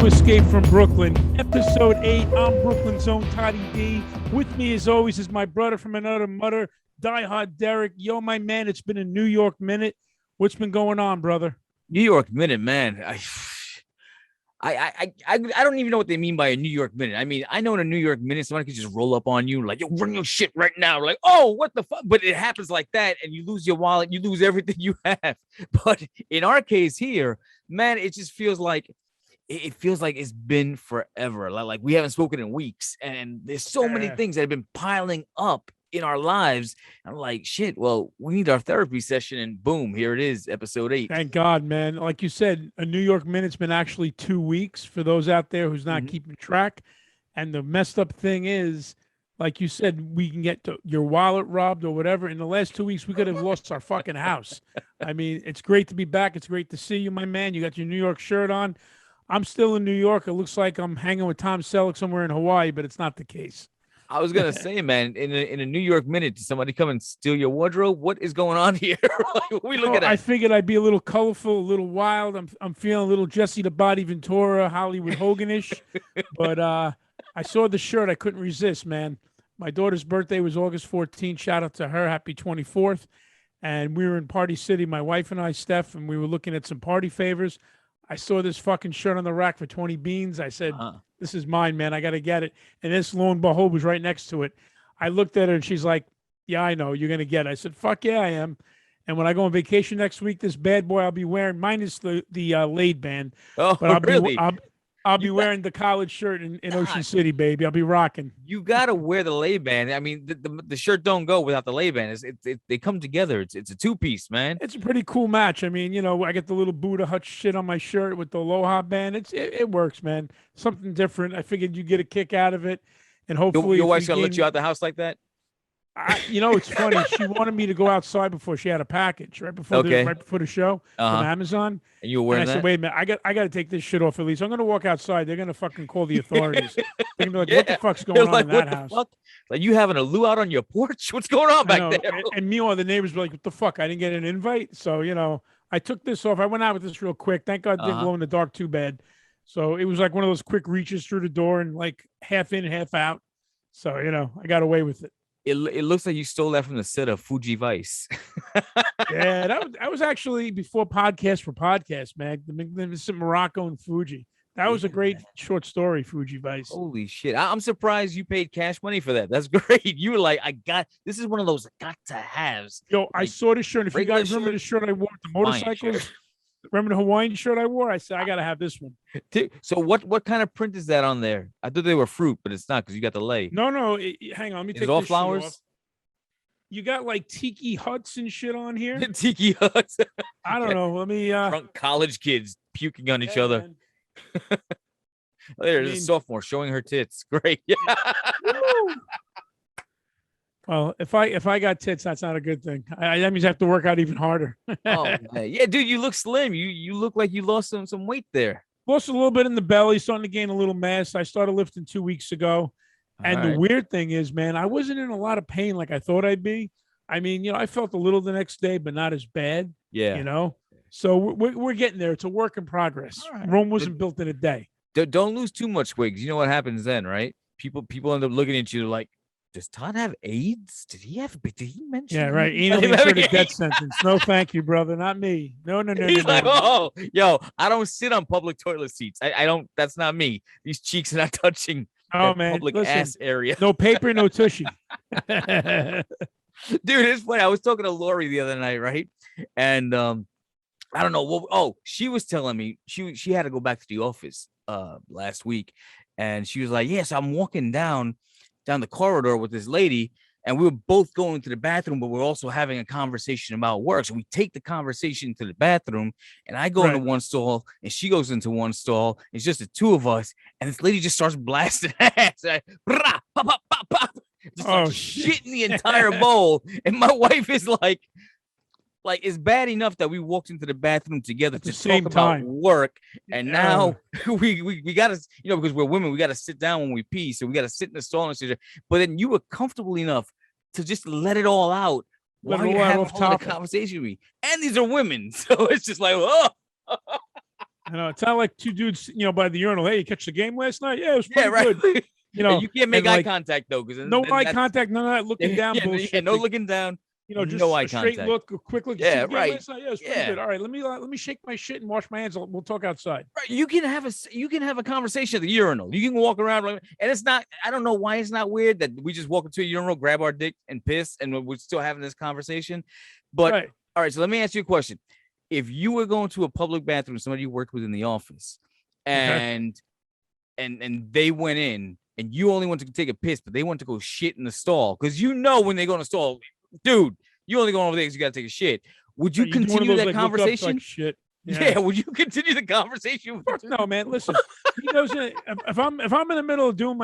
Escape from Brooklyn, episode 8. I'm Brooklyn's own Toddy D. With me, as always, is my brother from another mother, DieHard Derek. Yo, my man, it's been a New York minute. What's been going on, brother? New York minute, man. I don't even know what they mean by a New York minute. I mean, I know in a New York minute, somebody could just roll up on you like, yo, run your shit right now. Like, oh, what the fuck? But it happens like that, and you lose your wallet, you lose everything you have. But in our case here, man, it just feels like it's been forever. Like we haven't spoken in weeks, and there's so many things that have been piling up in our lives. I'm like, shit, well, we need our therapy session, and boom, here it is, episode 8. Thank God, man. Like you said, a New York minute's been actually 2 weeks for those out there who's not keeping track. And the messed up thing is, like you said, we can get your wallet robbed or whatever. In the last 2 weeks, we could have lost our fucking house. I mean, it's great to be back. It's great to see you, my man. You got your New York shirt on. I'm still in New York. It looks like I'm hanging with Tom Selleck somewhere in Hawaii, but it's not the case. I was gonna say, man, in a New York minute, did somebody come and steal your wardrobe? What is going on here? Like, what we looking at? I figured I'd be a little colorful, a little wild. I'm feeling a little Jesse the Body Ventura, Hollywood Hogan-ish. But I saw the shirt. I couldn't resist, man. My daughter's birthday was August 14th. Shout out to her. Happy 24th. And we were in Party City, my wife and I, Steph, and we were looking at some party favors. I saw this fucking shirt on the rack for 20 beans. I said, this is mine, man. I got to get it. And this, lo and behold, was right next to it. I looked at her and she's like, yeah, I know. You're going to get it. I said, fuck yeah, I am. And when I go on vacation next week, this bad boy I'll be wearing, minus the laid band. Oh, but I'll really? I'll be wearing the college shirt in Ocean City, baby. I'll be rocking. You got to wear the lay band. I mean, the shirt don't go without the lay band. They come together. It's a two-piece, man. It's a pretty cool match. I mean, you know, I get the little Buddha Hut shit on my shirt with the Aloha band. It works, man. Something different. I figured you get a kick out of it. And hopefully your wife's going to let you out the house like that? You know, it's funny. She wanted me to go outside before she had a package right before the show from Amazon. And you were wearing that? I said, wait a minute, I got to take this shit off at least. I'm going to walk outside. They're going to fucking call the authorities. They're going to be like, what the fuck's going on in that house? Fuck? Like, you having a luau out on your porch? What's going on back there? And meanwhile, the neighbors were like, what the fuck? I didn't get an invite. So, you know, I took this off. I went out with this real quick. Thank God it didn't glow in the dark too bad. So it was like one of those quick reaches through the door and like half in, half out. So, you know, I got away with it. It looks like you stole that from the set of Fuji Vice. Yeah, that was actually before Podcast for Podcast, man. The Magnificent Morocco and Fuji. That was a great short story, Fuji Vice. Holy shit. I'm surprised you paid cash money for that. That's great. You were like, this is one of those got to haves. Yo, like, I saw this shirt. If you guys remember the shirt I wore with the motorcycles, remember the Hawaiian shirt I wore? I said, I got to have this one. So what kind of print is that on there? I thought they were fruit, but it's not because you got the lay. No. Hang on. Let me take this all flowers. Off. You got like tiki huts and shit on here. Tiki huts. I don't know. Let me. Drunk college kids puking on each other. There's a sophomore showing her tits. Great. Yeah. Well, if I got tits, that's not a good thing. That means I have to work out even harder. Oh, man. Yeah, dude, you look slim. You look like you lost some weight there. Lost a little bit in the belly, starting to gain a little mass. I started lifting 2 weeks ago. And the weird thing is, man, I wasn't in a lot of pain like I thought I'd be. I mean, you know, I felt a little the next day, but not as bad. Yeah. You know, so we're getting there. It's a work in progress. Right. Rome wasn't built in a day. Don't lose too much weight. You know what happens then, right? People end up looking at you like, does Todd have AIDS? Did he mention? Yeah, right. Anally inserted death sentence. No, thank you, brother. Not me. No. He's like, oh, yo, I don't sit on public toilet seats. I don't. That's not me. These cheeks are not touching. Oh man, public ass area. No paper, no tushy. Dude, it's funny. I was talking to Lori the other night, right? And I don't know. Well, she was telling me she had to go back to the office last week, and she was like, "Yes, I'm walking down the corridor with this lady, and we were both going to the bathroom, but we're also having a conversation about work. So we take the conversation to the bathroom, and I go into one stall, and she goes into one stall. It's just the two of us, and this lady just starts blasting ass. Just shitting the entire bowl. And my wife is like, it's bad enough that we walked into the bathroom together to talk about work, and now we gotta, you know, because we're women, we gotta sit down when we pee, so we gotta sit in the stall and sit. But then you were comfortable enough to just let it all out while you're having the conversation with me. And these are women, so it's just like, oh. I know it's not like two dudes, by the urinal. Hey, you catch the game last night? Yeah, it was pretty right. good. And you can't make and eye like contact though, because no eye contact, none of that looking down yeah, bullshit. no looking down. Just no eye a straight contact. look, a quick look. You see the game last night? Yeah, it was pretty good. All right, let me shake my shit and wash my hands. We'll talk outside. Right. You can have a conversation at the urinal. You can walk around, and it's not. I don't know why it's not weird that we just walk into a urinal, grab our dick, and piss, and we're still having this conversation. But all right, so let me ask you a question: if you were going to a public bathroom, somebody you worked with in the office, and they went in, and you only want to take a piss, but they want to go shit in the stall, because when they go in the stall, dude, you only go over there because you got to take a shit. Would you continue that conversation? Like shit. Yeah. Would you continue the conversation? Fuck no, man. Listen, he goes in. If I'm in the middle of doing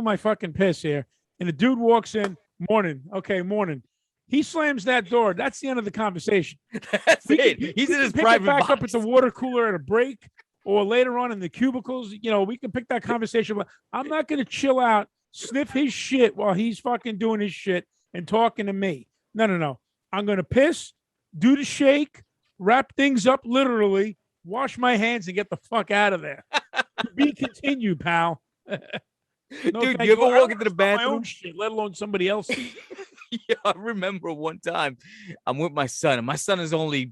my fucking piss here, and a dude walks in, morning. He slams that door. That's the end of the conversation. That's it. He's in his private back box. Up at the water cooler at a break, or later on in the cubicles. We can pick that conversation. But I'm not going to chill out, sniff his shit while he's fucking doing his shit and talking to me. No. I'm going to piss, do the shake, wrap things up literally, wash my hands, and get the fuck out of there. To be continued, pal. No, dude, you ever walk into the bathroom? My own shit, let alone somebody else's. Yeah, I remember one time I'm with my son, and my son is only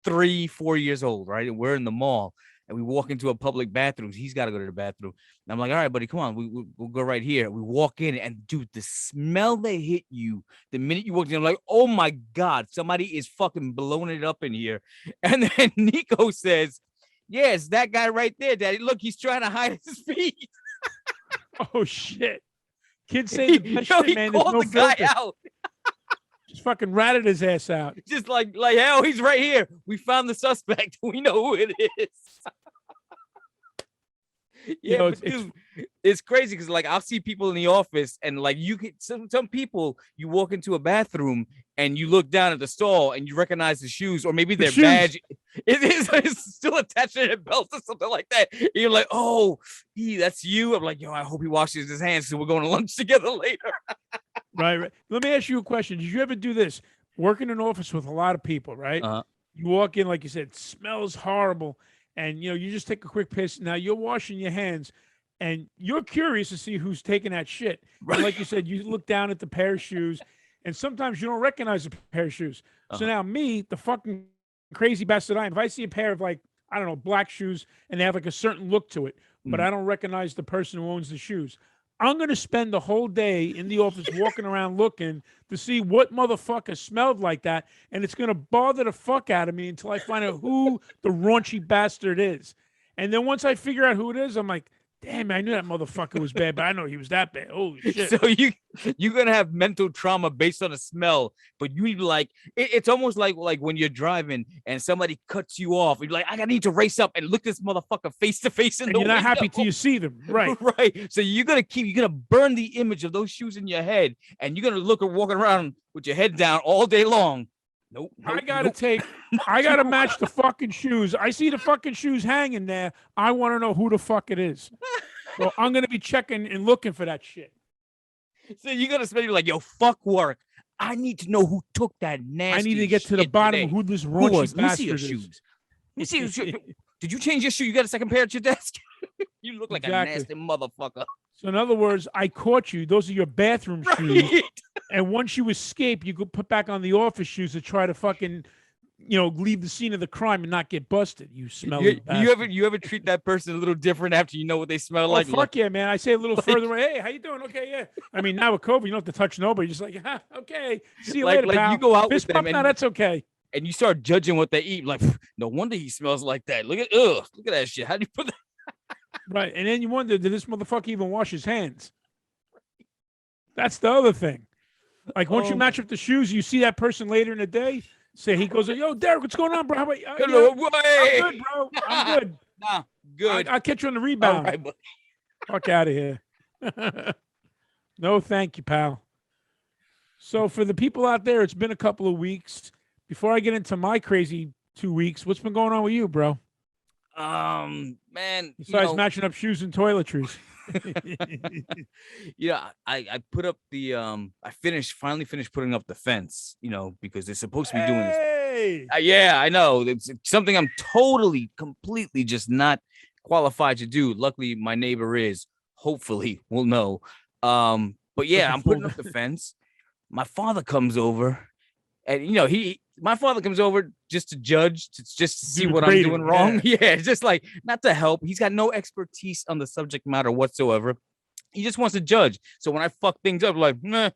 3-4 years old, right? And we're in the mall, and we walk into a public bathroom. He's got to go to the bathroom. And I'm like, all right, buddy, come on. We'll go right here. We walk in, and dude, the smell that hit you the minute you walked in, I'm like, oh my God, somebody is fucking blowing it up in here. And then Nico says, yeah, it's that guy right there, Daddy. Look, he's trying to hide his feet. Oh, shit. Kids say the best shit, man. There's no the guy filter. out. Just fucking ratted his ass out. Just like, hell, he's right here. We found the suspect. We know who it is. Yeah, dude, it's crazy because I'll see people in the office, and you get some people. You walk into a bathroom and you look down at the stall and you recognize the shoes, or maybe their badge it's still attached to their belt or something like that. And you're like, oh, that's you. I'm like, yo, I hope he washes his hands, so we're going to lunch together later. Right. Let me ask you a question. Did you ever do this? Work in an office with a lot of people, right? You walk in, like you said, it smells horrible. And, you just take a quick piss. Now you're washing your hands and you're curious to see who's taking that shit. Right. And like you said, you look down at the pair of shoes and sometimes you don't recognize a pair of shoes. So now me, the fucking crazy bastard I am, if I see a pair of black shoes and they have a certain look to it, but I don't recognize the person who owns the shoes, I'm going to spend the whole day in the office walking around looking to see what motherfucker smelled like that. And it's going to bother the fuck out of me until I find out who the raunchy bastard is. And then once I figure out who it is, I'm like, damn, I knew that motherfucker was bad, but I know he was that bad. Holy shit. So you're going to have mental trauma based on a smell, but you need it's almost like when you're driving and somebody cuts you off. You're like, I need to race up and look this motherfucker face to face in the window. You're not happy till you see them. Right. Right. So you're going to burn the image of those shoes in your head, and you're going to look at walking around with your head down all day long. Nope. I gotta match the fucking shoes. I see the fucking shoes hanging there. I want to know who the fuck it is. So I'm gonna be checking and looking for that shit. So you're gonna spend like, yo, fuck work. I need to know who took that nasty. I need to get to the bottom today. of who this raunchy bastard is. Shoes. Let me see. Did you change your shoe? You got a second pair at your desk? You look like a nasty motherfucker. So in other words, I caught you. Those are your bathroom shoes. And once you escape, you could put back on the office shoes to try to fucking, leave the scene of the crime and not get busted. You smell it. You ever treat that person a little different after you know what they smell like? Fuck yeah, man. I say a little further away. Hey, how you doing? Okay, yeah. I mean, now with COVID, you don't have to touch nobody. You're just like, okay, see you later, pal. You go out Fist with them, no, that's okay. And you start judging what they eat. Like, no wonder he smells like that. Look at that shit. How do you put that? Right, and then you wonder, did this motherfucker even wash his hands? That's the other thing. Like, once you match up the shoes, you see that person later in the day. Say he goes, yo, Derek, what's going on, bro? How about you? Hello, I'm good, bro. I'm good. Nah, good. I'll catch you on the rebound. All right, buddy. Fuck out of here. No, thank you, pal. So for the people out there, it's been a couple of weeks. Before I get into my crazy 2 weeks, what's been going on with you, bro? Man, besides matching up shoes and toiletries. I put up the I finally finished putting up the fence, because they're supposed to be doing this. Hey. Yeah, I know. It's something I'm totally, completely just not qualified to do. Luckily, my neighbor is. Hopefully, we'll know. But yeah, Looking I'm putting forward. up the fence. My father comes over, and my father comes over just to judge, just to Do see the what I'm doing grading. wrong. Yeah. Yeah, it's just like not to help. He's got no expertise on the subject matter whatsoever. He just wants to judge. So when I fuck things up, like, my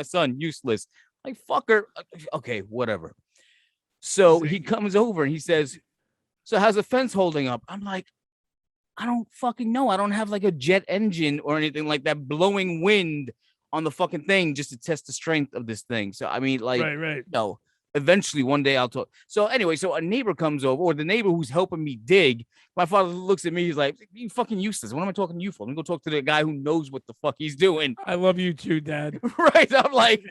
son, useless. Like, fucker. Okay, whatever. So he comes over and he says, so how's the fence holding up? I'm like, I don't fucking know. I don't have like a jet engine or anything like that blowing wind on the fucking thing just to test the strength of this thing. So, I mean, like, Right. no, eventually one day I'll talk. So, anyway, so a neighbor comes over, or the neighbor who's helping me dig. My father looks at me. He's like, you fucking useless. What am I talking to you for? Let me go talk to the guy who knows what the fuck he's doing. I love you too, Dad. Right. I'm like,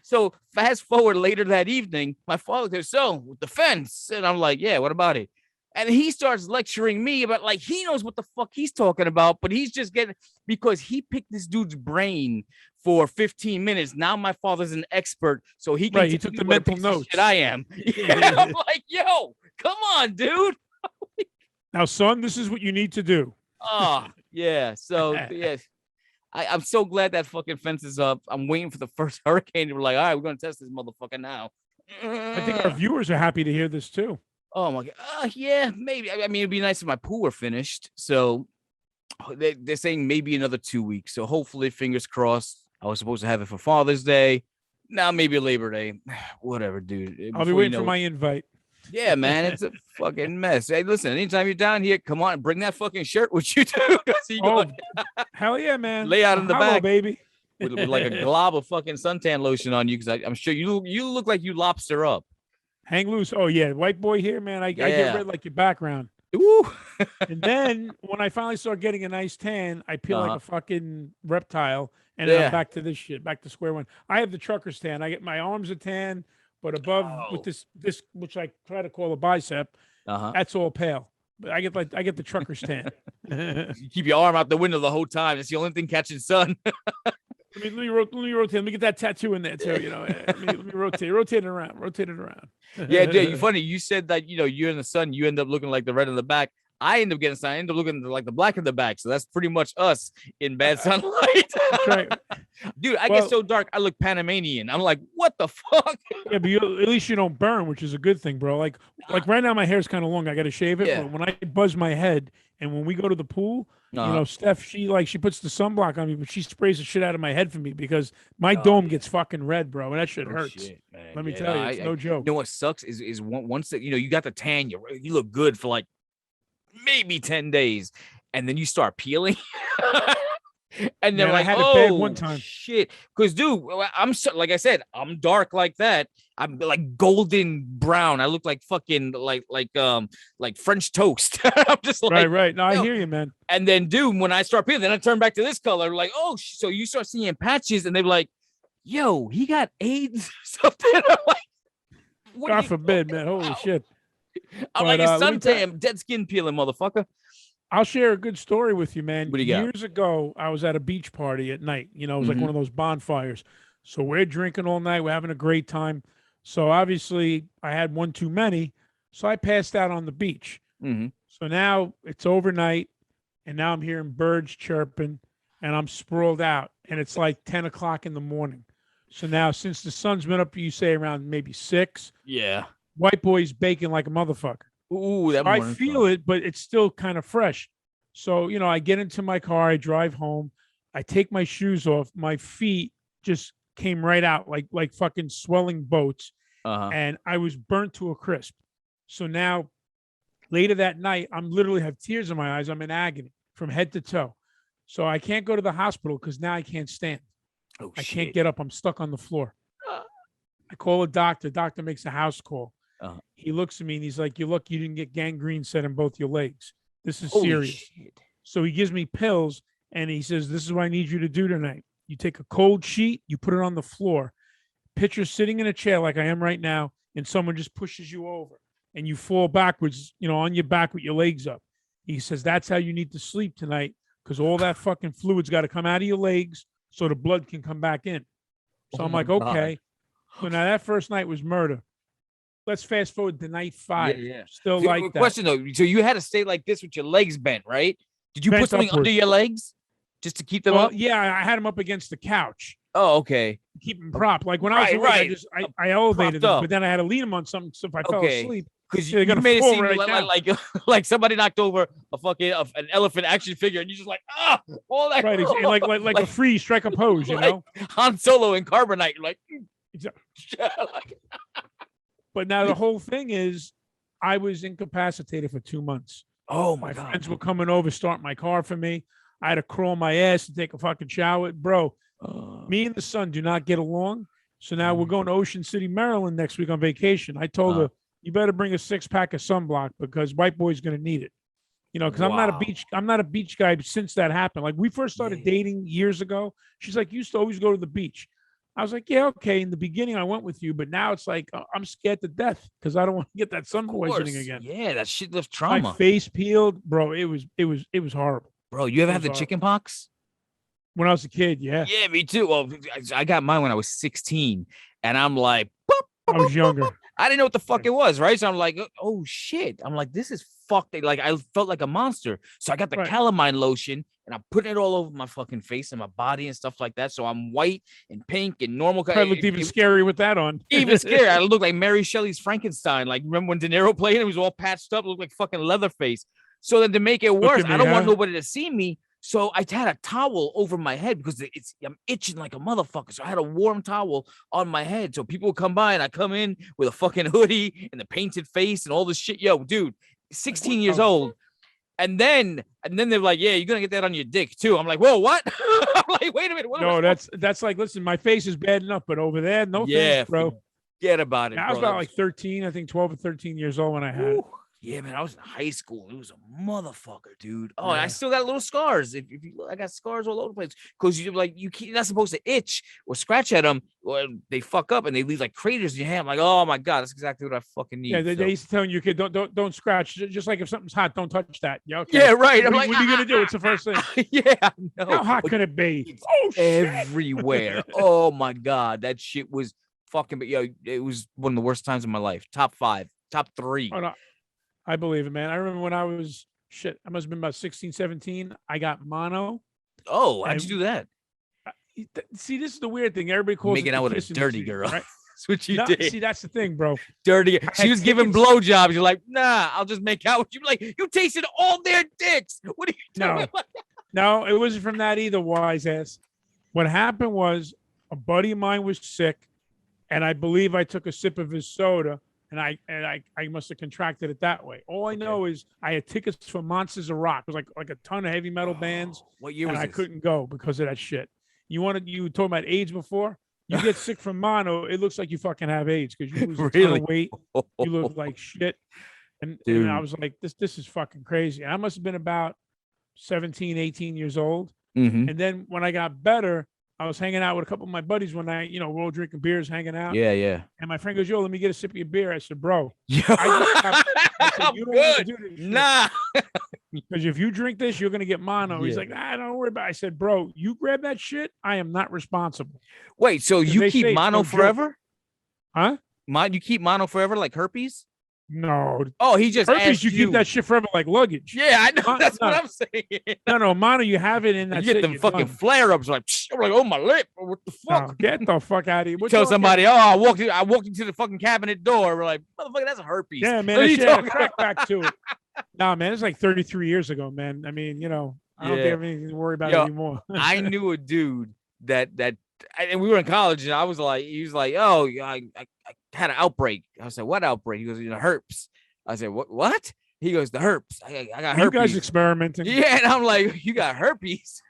so fast forward later that evening, my father goes, so with the fence. And I'm like, yeah, what about it? And he starts lecturing me about like he knows what the fuck he's talking about, but he's just getting because he picked this dude's brain for 15 minutes. Now my father's an expert, so he can Right. He took the what a mental piece of notes. shit I am. Yeah, I'm like, yo, come on, dude. Now, son, this is what you need to do. Oh, yeah. So yeah. I'm so glad that fucking fence is up. I'm waiting for the first hurricane. We're like, all right, we're gonna test this motherfucker now. I think our viewers are happy to hear this too. Oh my god. Yeah, maybe. I mean, it'd be nice if my pool were finished. So they're saying maybe another 2 weeks. So hopefully, fingers crossed. I was supposed to have it for Father's Day. Now maybe Labor Day. Whatever, dude. I'll be waiting for my invite. Yeah, man, it's a fucking mess. Hey, listen, anytime you're down here, come on, bring that fucking shirt with you too. Oh, hell yeah, man! Lay out in the back, baby, with like a glob of fucking suntan lotion on you, because I'm sure you look like you lobster up. Hang loose. Oh yeah, white boy here, man. I get red like your background. Ooh. And then when I finally start getting a nice tan, I peel like a fucking reptile, and then I'm back to this shit, back to square one. I have the trucker's tan. I get my arms a tan, but above with this which I try to call a bicep, that's all pale. But I get the trucker's tan. You keep your arm out the window the whole time. It's the only thing catching sun. Let me rotate. Let me get that tattoo in there too. Let me rotate it around. Yeah, dude, you funny. You said that you're in the sun. You end up looking like the red in the back. I end up getting sun. I end up looking like the black in the back. So that's pretty much us in bad sunlight. That's right. Dude, I get so dark. I look Panamanian. I'm like, what the fuck? Yeah, but at least you don't burn, which is a good thing, bro. Like right now, my hair's kind of long. I got to shave it. Yeah. But when I buzz my head, and when we go to the pool, Steph, she puts the sunblock on me, but she sprays the shit out of my head for me because my dome gets fucking red, bro, and that shit hurts. Shit, let me tell you, it's no joke. You know what sucks is once that you got the tan, you look good for like maybe 10 days, and then you start peeling. And then I had it bad one time. Shit, because dude, I'm like I said, I'm dark like that. I'm like golden brown. I look like fucking like French toast. I'm just like right. No, I hear you, man. And then, dude, when I start peeling, then I turn back to this color. Like, oh, so you start seeing patches, and they're like, "Yo, he got AIDS or something." I'm like, God forbid, man. Holy shit. I'm like a suntan, dead skin peeling, motherfucker. I'll share a good story with you, man. What do you got? Years ago, I was at a beach party at night. It was like one of those bonfires. So we're drinking all night. We're having a great time. So obviously, I had one too many. So I passed out on the beach. So now it's overnight, and now I'm hearing birds chirping, and I'm sprawled out, and it's like 10 o'clock in the morning. So now, since the sun's been up, you say around maybe 6. Yeah. White boy's baking like a motherfucker. Ooh, that I feel it, but it's still kind of fresh. So, I get into my car, I drive home, I take my shoes off, my feet just came right out like fucking swelling boats, and I was burnt to a crisp. So now, later that night, I'm literally have tears in my eyes. I'm in agony from head to toe. So I can't go to the hospital because now I can't stand. I can't get up. I'm stuck on the floor. I call a doctor. Doctor makes a house call. He looks at me and he's like, you didn't get gangrene set in both your legs. This is serious. Shit. So he gives me pills and he says, this is what I need you to do tonight. You take a cold sheet, you put it on the floor, picture sitting in a chair like I am right now, and someone just pushes you over and you fall backwards, on your back with your legs up. He says, that's how you need to sleep tonight because all that fucking fluid's got to come out of your legs so the blood can come back in. So I'm like, okay. So now that first night was murder. let's fast forward to night 5. Yeah. Still So, like that. question though. So you had to stay like this with your legs bent, right? Did you Bent put something upward. under your legs just to keep them Well, up? yeah, I had him up against the couch, Oh, okay. keep him propped. Like when I was Right, awake, right. I elevated Propped him, up. but then I had to lean him on something. So if I fell Okay. asleep, Because they're you gonna made it fall seem right like, now. like somebody knocked over a fucking an elephant action figure, and you just like all that right, like a free strike a pose, you like know. Han Solo and Carbonite, like. Exactly. like But now the whole thing is, I was incapacitated for 2 months. oh My god, friends were coming over, start my car for me. I had to crawl my ass to take a fucking shower, bro. Me and the son do not get along. So now we're going to Ocean City, Maryland next week on vacation. I told her, you better bring a 6-pack of sunblock because white boy's going to need it. You know, because I'm not a beach guy since that happened. Like we first started dating years ago. She's like, you used to always go to the beach. I was like, yeah, okay. In the beginning, I went with you, but now it's like I'm scared to death because I don't want to get that sun poisoning again. Yeah, that shit left trauma. My face peeled, bro. It was horrible. Bro, you ever have the chicken pox? When I was a kid, yeah. Yeah, me too. Well, I got mine when I was 16, and I'm like, boop, I was younger. I didn't know what the fuck it was, right? So I'm like, oh shit. I'm like, this is fucked. Like I felt like a monster. So I got the calamine lotion and I'm putting it all over my fucking face and my body and stuff like that. So I'm white and pink and normal. I looked even scary with that on. Even scary. I looked like Mary Shelley's Frankenstein. Like remember when De Niro played him? He was all patched up, looked like fucking Leatherface. So then to make it worse, I don't want nobody to see me. So I had a towel over my head because I'm itching like a motherfucker. So I had a warm towel on my head. So people would come by and I come in with a fucking hoodie and the painted face and all this shit. Yo, dude, 16 years old. And then they're like, yeah, you're gonna get that on your dick too. I'm like, whoa, what? I'm like, wait a minute. No, that's like, listen, my face is bad enough, but over there, no thanks, bro. Forget about it. I was about like 13, I think 12 or 13 years old when I had it. Yeah, man, I was in high school. It was a motherfucker, dude. Oh, and I still got little scars. If you look, I got scars all over the place because you're not supposed to itch or scratch at them, or they fuck up and they leave like craters in your hand. I'm like, oh my god, that's exactly what I fucking need. Yeah, they used to tell your kid, don't scratch. Just like if something's hot, don't touch that. Yeah, okay. Yeah, right. I'm like, what are you gonna do? It's the first thing. Yeah, no. How hot can it be? Oh, everywhere. Oh my god, that shit was fucking. But yo, it was one of the worst times of my life. Top 5, top 3. Oh, no. I believe it, man. I remember when I was I must have been about 16, 17. I got mono. Oh, how'd you do that? See, this is the weird thing. Everybody calls making it out with a dirty girl. Right? That's what you did. See, that's the thing, bro. Dirty. She was giving blowjobs. You're like, nah, I'll just make out with you. Like, you tasted all their dicks. What are you doing? No, it wasn't from that either, wise ass. What happened was a buddy of mine was sick, and I believe I took a sip of his soda. And I must have contracted it that way. All I know is I had tickets for Monsters of Rock. It was like a ton of heavy metal bands. What year was I this? couldn't go because of that shit. You were talking about AIDS before? You get sick from mono, it looks like you fucking have AIDS because you lose a ton of weight. You look like shit. And I was like, this is fucking crazy. And I must have been about 17, 18 years old. Mm-hmm. And then when I got better, I was hanging out with a couple of my buddies one night, we're all drinking beers, hanging out. Yeah, yeah. And my friend goes, yo, let me get a sip of your beer. I said, bro, I said, you don't want to do this. Nah. Because if you drink this, you're going to get mono. He's like, don't worry about it. I said, bro, you grab that shit. I am not responsible. Wait, so you keep mono forever? Huh? You keep mono forever like herpes? No. Oh, he just herpes. You keep that shit forever like luggage. Yeah, I know. That's what I'm saying. No, mono. You have it in that. You get them fucking flare-ups like, I'm like, oh my lip. What the fuck? No, get the fuck out of here. Tell somebody, I walked into the fucking cabinet door. We're like, motherfucker, that's a herpes. Yeah, man. I had a crack back to it. Nah, man, it's like 33 years ago, man. I mean, I don't have anything to worry about anymore. I knew a dude that and we were in college, and I was like, he was like, oh, I had an outbreak. I said, what outbreak? He goes, herpes. I said, what? He goes, the herpes. I got herpes. You guys experimenting? Yeah, and I'm like, you got herpes?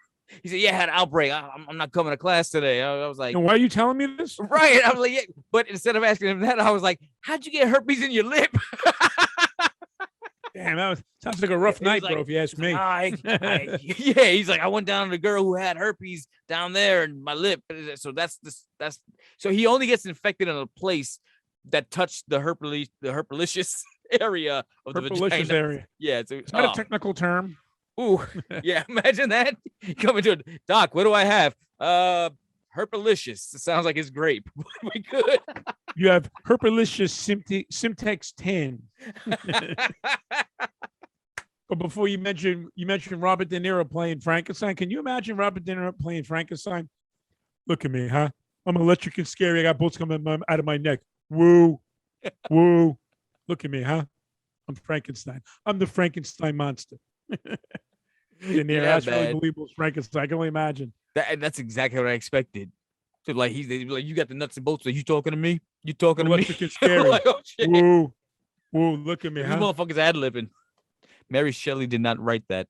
He said, yeah, I had an outbreak. I'm not coming to class today. I was like, and why are you telling me this? Right. I was like, yeah. But instead of asking him that, I was like, how'd you get herpes in your lip? Damn, sounds like a rough night, bro, if you ask me. Yeah, he's like, I went down to the girl who had herpes down there in my lip. So that's so he only gets infected in a place that touched the herpelicious area of the vagina. Area. Yeah. It's not a technical term. Ooh, yeah. Imagine that. Coming to a doc, what do I have? Herpelicious. It sounds like it's grape. We could. You have herpelicious Simtex 10. But before you mentioned Robert De Niro playing Frankenstein. Can you imagine Robert De Niro playing Frankenstein? Look at me, huh? I'm electric and scary. I got bolts coming out of my neck. Woo, woo. Look at me, huh? I'm Frankenstein. I'm the Frankenstein monster. De Niro, that's really believable. Frankenstein. I can only imagine. That's exactly what I expected. So like he's like, you got the nuts and bolts. Are you talking to me? You talking electric to me? And scary. Like, oh, shit. Woo, woo. Look at me, These huh? motherfuckers ad-libbing. Mary Shelley did not write that.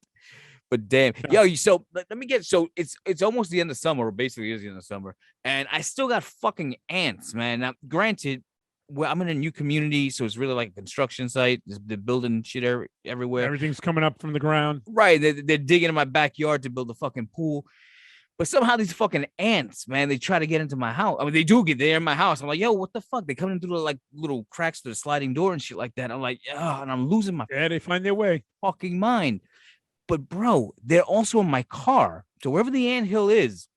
But damn, yo, so let me get, so it's almost the end of summer, or basically is the end of summer, and I still got fucking ants, man. Now, granted, well, I'm in a new community, so it's really like a construction site. They're building shit everywhere. Everything's coming up from the ground. Right, they're digging in my backyard to build a fucking pool. But somehow these fucking ants, man, they try to get into my house. I mean, they do get there in my house. I'm like, yo, what the fuck? They come in through like little cracks to the sliding door and shit like that. I'm like, yeah, and I'm losing my they find their way. Fucking mind. But bro, they're also in my car. So wherever the anthill is,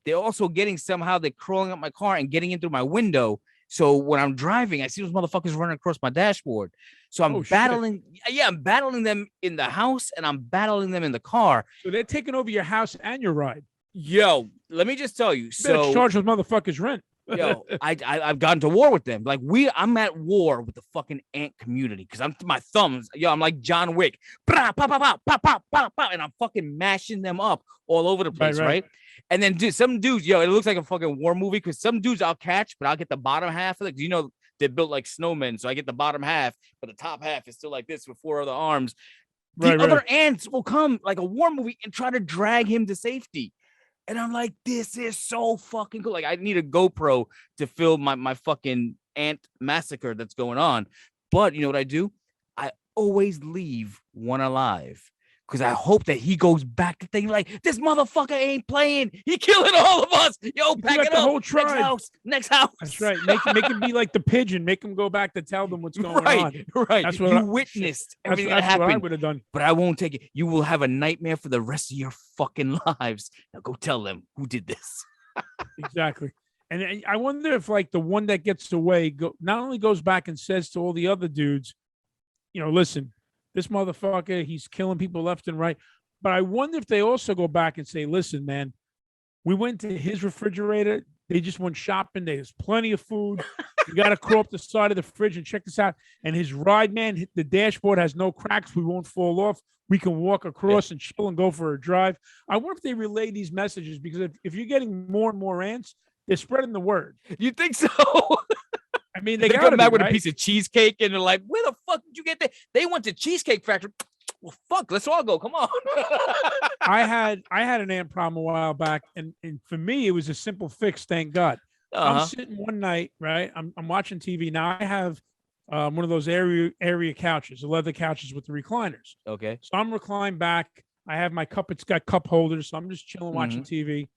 they're also they're crawling up my car and getting in through my window. So when I'm driving, I see those motherfuckers running across my dashboard. So I'm battling. Shit. Yeah, I'm battling them in the house and I'm battling them in the car. So they're taking over your house and your ride. Yo, let me just tell you. So charge those motherfuckers rent. Yo, I've gotten to war with them. Like I'm at war with the fucking ant community because I'm my thumbs. Yo, I'm like John Wick. Blah, pop, pop, pop, pop, pop, pop, pop, and I'm fucking mashing them up all over the place, right? And then some dudes, yo, it looks like a fucking war movie because some dudes I'll catch, but I'll get the bottom half of it. You know, they're built like snowmen, so I get the bottom half, but the top half is still like this with 4 other arms. The other ants will come like a war movie and try to drag him to safety. And I'm like, this is so fucking cool. Like, I need a GoPro to film my fucking ant massacre that's going on. But you know what I do? I always leave one alive because I hope that he goes back to thinking like, this motherfucker ain't playing. He killing all of us. Yo, pack it up. The whole tribe. Next house. That's right. Make him be like the pigeon. Make him go back to tell them what's going on. Right. That's what you witnessed everything that happened. What I would have done. But I won't take it. You will have a nightmare for the rest of your fucking lives. Now go tell them who did this. Exactly. And I wonder if like the one that gets away not only goes back and says to all the other dudes, you know, listen, this motherfucker, he's killing people left and right. But I wonder if they also go back and say, listen, man, we went to his refrigerator. They just went shopping. There's plenty of food. You got to crawl up the side of the fridge and check this out. And his ride, man, the dashboard has no cracks. We won't fall off. We can walk across and chill and go for a drive. I wonder if they relay these messages because if you're getting more and more ants, they're spreading the word. You think so? I mean, they come back with a piece of cheesecake and they're like, where the fuck did you get that? They went to Cheesecake Factory. Well, fuck, let's all go. Come on. I had an ant problem a while back, and for me, it was a simple fix, thank God. I'm sitting one night, right? I'm watching TV. Now I have one of those area couches, the leather couches with the recliners. Okay. So I'm reclined back. I have my cup, it's got cup holders, so I'm just chilling, watching TV.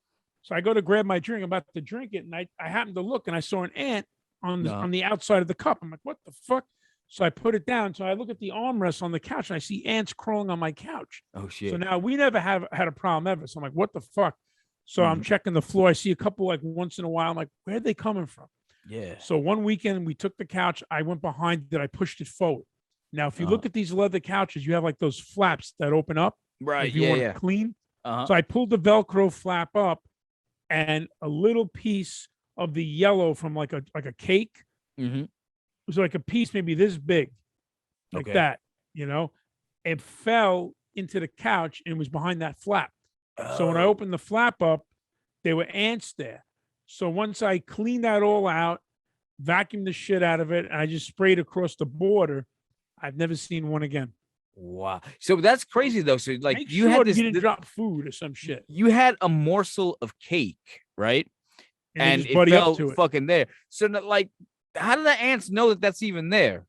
So I go to grab my drink, I'm about to drink it, and I happened to look and I saw an ant on the outside of the cup. I'm like, what the fuck? So I put it down. So I look at the armrest on the couch and I see ants crawling on my couch. Oh shit. So now we never had a problem ever. So I'm like, what the fuck? So I'm checking the floor. I see a couple like once in a while. I'm like, where are they coming from? Yeah. So one weekend we took the couch. I went behind it. I pushed it forward. Now, if you look at these leather couches, you have like those flaps that open up. Right. If you want it clean. So I pulled the Velcro flap up and a little piece of the yellow from like a cake. It was like a piece maybe this big, like that, you know, it fell into the couch and was behind that flap. So when I opened the flap up, there were ants there. So once I cleaned that all out, vacuumed the shit out of it, and I just sprayed across the border, I've never seen one again. Wow. So that's crazy though. So like you had this, you didn't drop food or some shit. You had a morsel of cake, right? And it fell fucking there. So like, how do the ants know that that's even there?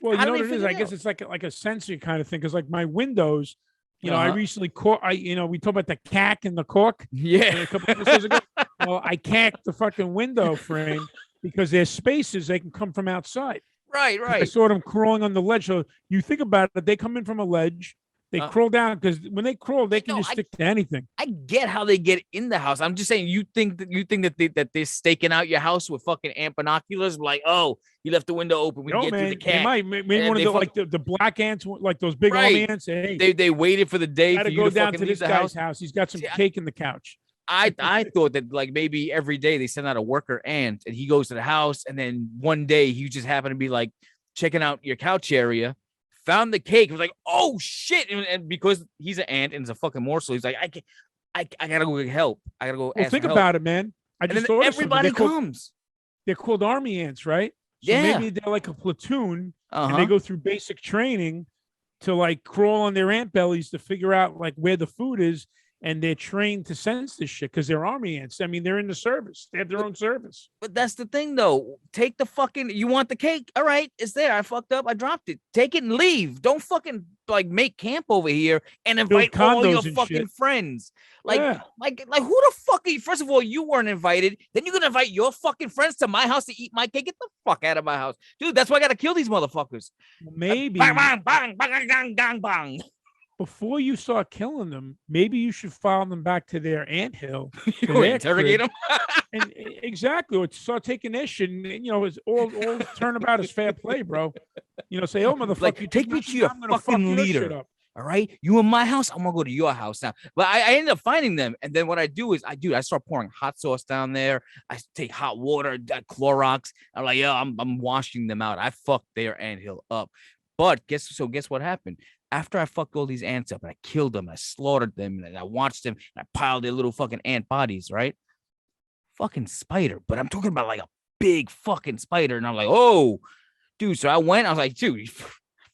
Well, you know what it is? I guess it's like a sensory kind of thing. Because like my windows, you know, I recently caught. We talked about the cack and the cork. Yeah. A couple of episodes ago. Well, I cacked the fucking window frame because there's spaces they can come from outside. Right. I saw them crawling on the ledge. So you think about it, they come in from a ledge. They crawl down because when they crawl, they can No, just stick to anything. I get how they get in the house. I'm just saying, you think that they're staking out your house with fucking ant binoculars, like, oh, you left the window open, we can No, get through the man, cat. they might maybe one of the black ants, like those big army ants. Say, hey, they waited for the day for you go to down fucking to leave this the guy's house. He's got some cake in the couch. I thought that like maybe every day they send out a worker ant and he goes to the house, and then one day he just happened to be like checking out your couch area, found the cake, was like, oh shit, and because he's an ant and it's a fucking morsel, he's like, I gotta go get help. I gotta go. Well, think about it, man. I just thought everybody comes. They're called army ants, right? So maybe they're like a platoon, and they go through basic training to like crawl on their ant bellies to figure out like where the food is, and they're trained to sense this shit because they're army ants. I mean, they're in the service. They have their own service. But that's the thing, though. Take the fucking. You want the cake? All right, it's there. I fucked up. I dropped it. Take it and leave. Don't fucking like make camp over here and invite all your fucking friends. Like who the fuck are you? First of all, you weren't invited. Then you're gonna invite your fucking friends to my house to eat my cake. Get the fuck out of my house, dude. That's why I gotta kill these motherfuckers. Maybe. Bang, bang, bang, bang, bang, bang, bang. Before you start killing them, maybe you should follow them back to their anthill. Interrogate them. And exactly, or start taking their shit, and it's all turnabout is fair play, bro. Say, oh motherfucker, like, take me to your fucking leader. All right, you in my house, I'm gonna go to your house now. But I ended up finding them, and then what I do is I start pouring hot sauce down there. I take hot water, Clorox. I'm like, I'm washing them out. I fucked their anthill up. But guess what happened? After I fucked all these ants up and I killed them, I slaughtered them, and I watched them, and I piled their little fucking ant bodies, right? Fucking spider. But I'm talking about like a big fucking spider. And I'm like, oh, dude. So I was like, dude, you